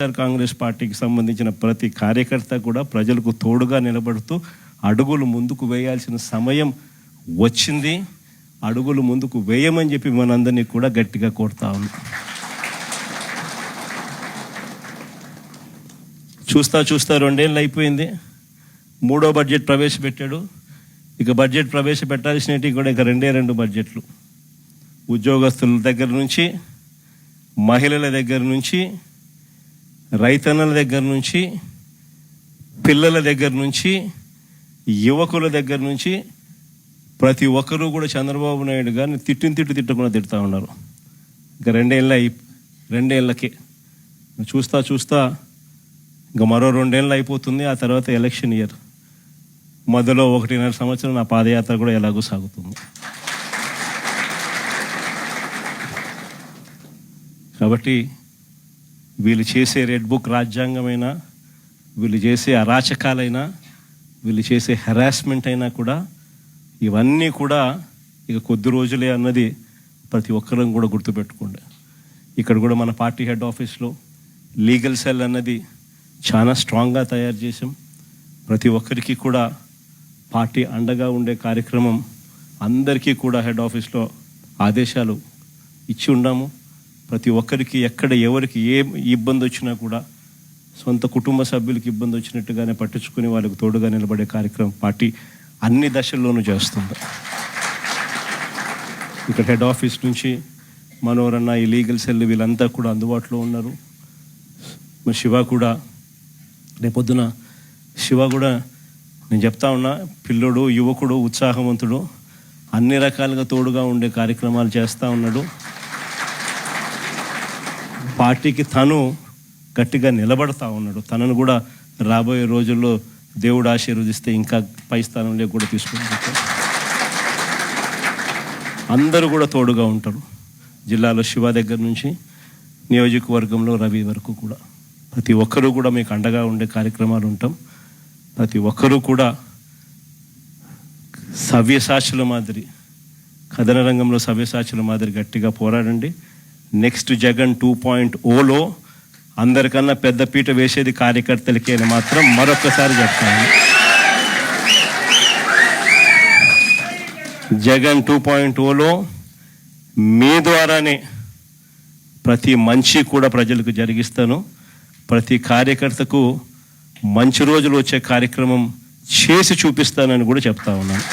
కాంగ్రెస్ పార్టీకి సంబంధించిన ప్రతి కార్యకర్త కూడా ప్రజలకు తోడుగా నిలబడుతూ అడుగులు ముందుకు వేయాల్సిన సమయం వచ్చింది. అడుగులు ముందుకు వేయమని చెప్పి మనందరినీ కూడా గట్టిగా కోరుతా ఉన్నాం. చూస్తా 2 ఏళ్ళు అయిపోయింది. 3వ బడ్జెట్ ప్రవేశపెట్టాడు. ఇక బడ్జెట్ ప్రవేశపెట్టాల్సినవి కూడా ఇక 2 బడ్జెట్లు. ఉద్యోగస్తుల దగ్గర నుంచి, మహిళల దగ్గర నుంచి, రైతన్నల దగ్గర నుంచి, పిల్లల దగ్గర నుంచి, యువకుల దగ్గర నుంచి ప్రతి ఒక్కరూ కూడా చంద్రబాబు నాయుడు గారిని తిట్టకుండా తిడతా ఉన్నారు. ఇక 2 ఏళ్ళకి చూస్తా ఇంకా మరో 2 ఏళ్ళు అయిపోతుంది. ఆ తర్వాత ఎలక్షన్ ఇయర్. మొదలో 1.5 సంవత్సరం నా పాదయాత్ర కూడా ఎలాగో సాగుతుంది. కాబట్టి వీళ్ళు చేసే రెడ్ బుక్ రాజ్యాంగమైనా, వీళ్ళు చేసే అరాచకాలైనా, వీళ్ళు చేసే హెరాస్మెంట్ అయినా కూడా ఇవన్నీ కూడా ఇక కొద్ది రోజులే అన్నది ప్రతి ఒక్కరం కూడా గుర్తుపెట్టుకోండి. ఇక్కడ కూడా మన పార్టీ హెడ్ ఆఫీస్లో లీగల్ సెల్ అన్నది చాలా స్ట్రాంగ్గా తయారు చేసాం. ప్రతి ఒక్కరికి కూడా పార్టీ అండగా ఉండే కార్యక్రమం అందరికీ కూడా హెడ్ ఆఫీస్లో ఆదేశాలు ఇచ్చి ఉన్నాము. ప్రతి ఒక్కరికి ఎక్కడ ఎవరికి ఏ ఇబ్బంది వచ్చినా కూడా సొంత కుటుంబ సభ్యులకి ఇబ్బంది వచ్చినట్టుగానే పట్టించుకుని వాళ్ళకు తోడుగా నిలబడే కార్యక్రమం పార్టీ అన్ని దశల్లోనూ చేస్తుంది. ఇక్కడ హెడ్ ఆఫీస్ నుంచి మనోరన్న, ఈ లీగల్ సెల్ వీళ్ళంతా కూడా అందుబాటులో ఉన్నారు. మరి శివ కూడా రేపొద్దున నేను చెప్తా ఉన్నా, పిల్లోడు, యువకుడు, ఉత్సాహవంతుడు, అన్ని రకాలుగా తోడుగా ఉండే కార్యక్రమాలు చేస్తూ ఉన్నాడు. పార్టీకి తను గట్టిగా నిలబడతా ఉన్నాడు. తనను కూడా రాబోయే రోజుల్లో దేవుడు ఆశీర్వదిస్తే ఇంకా పై స్థానంలో కూడా తీసుకుంటారు. అందరూ కూడా తోడుగా ఉంటారు. జిల్లాలో శివ దగ్గర నుంచి నియోజకవర్గంలో రవి వరకు కూడా ప్రతి ఒక్కరూ కూడా మీకు అండగా ఉండే కార్యక్రమాలు ఉంటాం. ప్రతి ఒక్కరూ కూడా సవ్యసాచుల మాదిరి, కథన రంగంలో సవ్యసాచుల మాదిరి గట్టిగా పోరాడండి. నెక్స్ట్ జగన్ 2.0లో అందరికన్నా పెద్ద పీట వేసేది కార్యకర్తలకి అని మాత్రం మరొకసారి చెప్తాను. జగన్ 2.0లో మీ ద్వారానే ప్రతి మంచి కూడా ప్రజలకు జరిగిస్తాను. ప్రతి కార్యకర్తకు మంచి రోజులు వచ్చే కార్యక్రమం చేసి చూపిస్తానని కూడా చెప్తా ఉన్నాను.